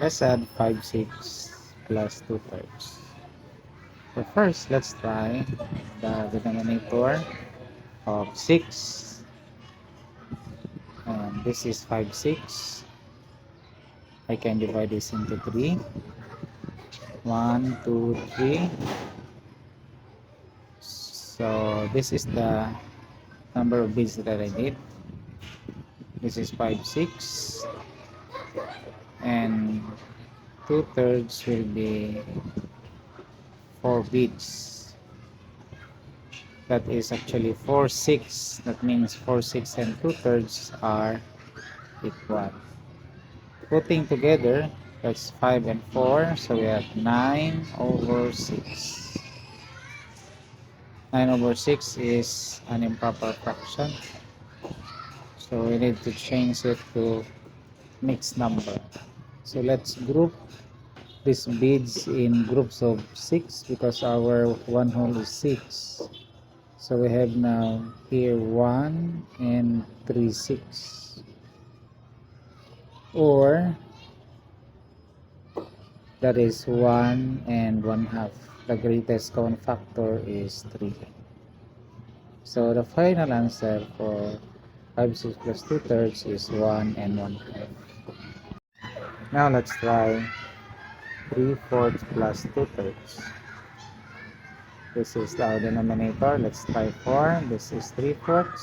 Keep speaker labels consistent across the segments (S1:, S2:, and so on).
S1: Let's add 5 6 plus 2 thirds. So first, let's try the denominator of 6. And this is 5 6. I can divide this into 3. 1, 2, 3. So this is the number of beads that I need. This is 5 6. And 2 thirds will be 4 beads. That is actually 4 6. That means 4 6 and 2 thirds are equal. Putting together, that's 5 and 4, so we have 9 over 6. 9 over 6 is an improper fraction, so we need to change it to mixed number. So let's group these beads in groups of 6 because our one whole is 6. So we have now here 1 and 3 6, or that is 1 and 1/2. The greatest common factor is 3. So the final answer for 5 6 plus 2 thirds is 1 and 1/2. Now let's try 3 fourths plus 2 thirds. This is our denominator. Let's try 4. This is 3 fourths.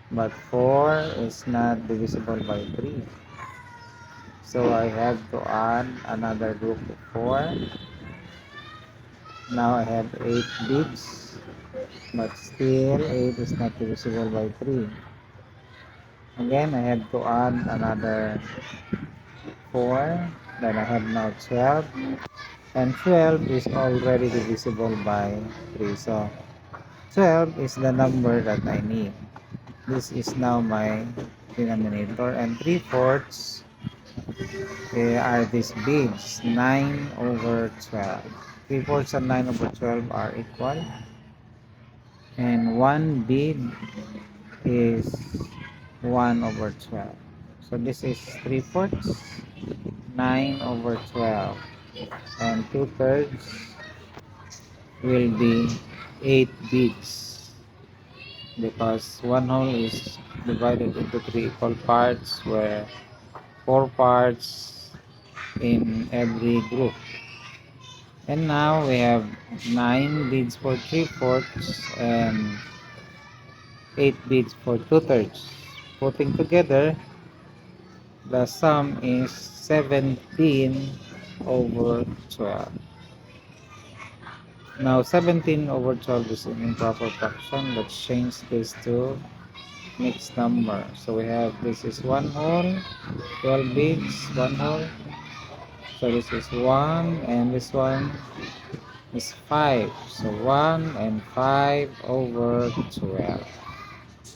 S1: But 4 is not divisible by 3. So I have to add another group of 4. Now I have 8 beads. But still 8 is not divisible by 3. Again, I have to add another 4. Then I have now 12. And 12 is already divisible by 3. So 12 is the number that I need. This is now my denominator. And 3 fourths are these beads. 9 over 12. 3 fourths and 9 over 12 are equal. And 1 bead is 1 over 12. So this is 3 fourths, 9 over 12. And 2 thirds will be 8 beads, because one whole is divided into 3 equal parts, where 4 parts in every group. And now we have 9 beads for 3 fourths and 8 beads for 2 thirds. Putting together, the sum is 17 over 12. Now 17 over 12 is an improper fraction. Let's change this to mixed number. So we have, this is 1 whole, 12 beads, 1 whole. So this is 1 and this one is 5. So 1 and 5 over 12.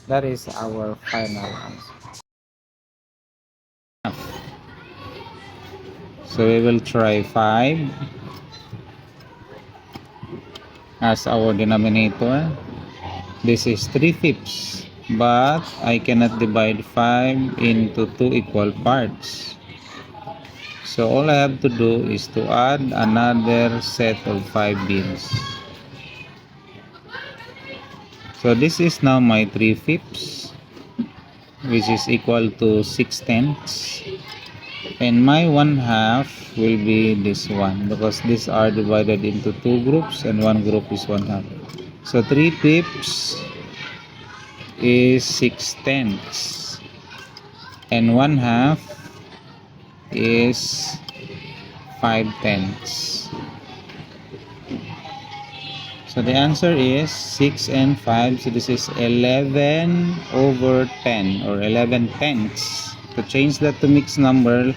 S1: That is our final answer. So we will try 5 as our denominator. This is 3/5, but I cannot divide 5 into 2 equal parts. So all I have to do is to add another set of 5 beads. So this is now my 3/5, which is equal to 6/10. And my 1/2 will be this one, because these are divided into 2 groups and one group is 1/2. So 3/5 is 6/10 and 1/2 is 5/10. So the answer is 6 and 5. So this is 11 over 10 or 11/10. To change that to mixed number,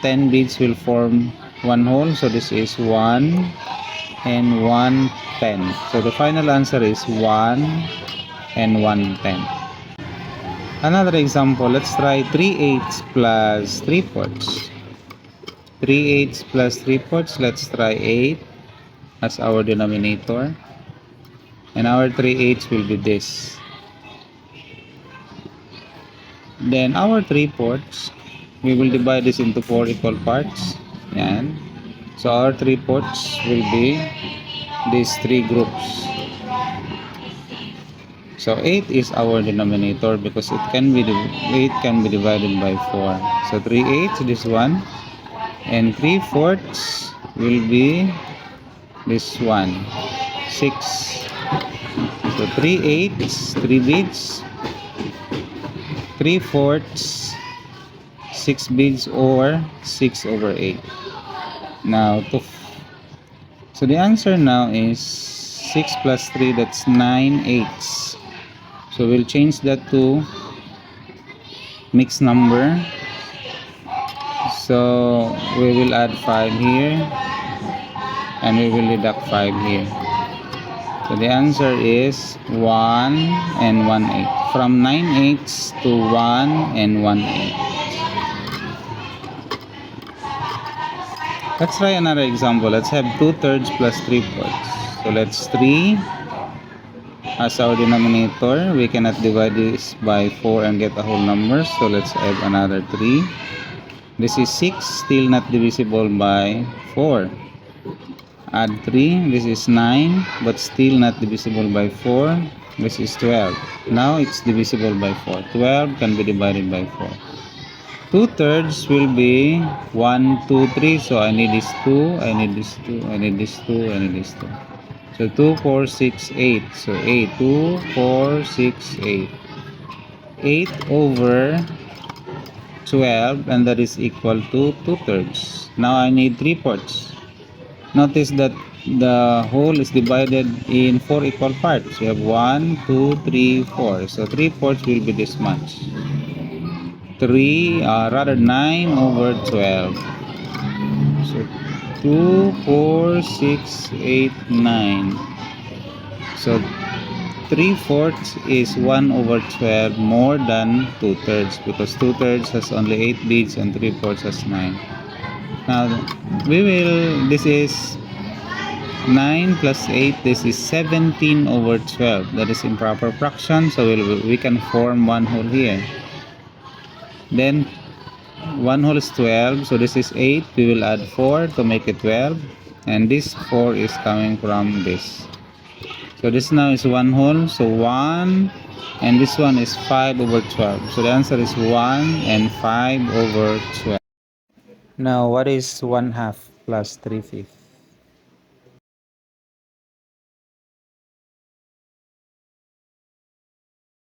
S1: 10 beads will form one whole. So this is 1 and 1/10. So the final answer is 1 and 1/10. Another example, let's try 3/8 plus 3/4. 3/8 plus 3/4, let's try 8 as our denominator. And our 3/8 will be this. Then our 3/4 we will divide this into 4 equal parts. Yan. So our 3/4 will be these 3 groups. So 8 is our denominator because it can be 8 can be divided by 4. So 3/8 this one, and 3/4 will be this one, 6. So 3/8, 3 beads, 3/4, 6 beads, or 6/8. Now so the answer now is 6 plus 3, that's 9/8. So we'll change that to mixed number. So we will add 5 here and we will deduct 5 here. So the answer is 1 and 1/8. From 9/8 to 1 and 1/8. Let's try another example. Let's have 2/3 plus 3/4. So let's 3 as our denominator. We cannot divide this by 4 and get a whole number. So let's add another 3. This is 6, still not divisible by 4. Add 3. This is 9, but still not divisible by 4. This is 12. Now it's divisible by 4. 12 can be divided by 4. 2/3 will be 1, 2, 3. So I need this 2, I need this 2, I need this 2, I need this 2. So 2, 4, 6, 8. So 8. 2, 4, 6, 8. 8 over 12, and that is equal to 2/3. Now I need 3/4. Notice that the whole is divided in 4 equal parts. We have 1, 2, 3, 4. So 3/4 will be this much. 9 over 12. So 2, 4, 6, 8, 9. So 3/4 is 1 over 12 more than 2/3, because 2/3 has only 8 beads and 3/4 has 9. Now this is 9 plus 8, this is 17 over 12. That is improper fraction, so we can form one whole here. Then 1 whole is 12, so this is 8. We will add 4 to make it 12, and this 4 is coming from this. So this now is 1 whole, so 1, and this one is 5 over 12. So the answer is 1 and 5 over 12. Now what is 1/2 plus 3/5?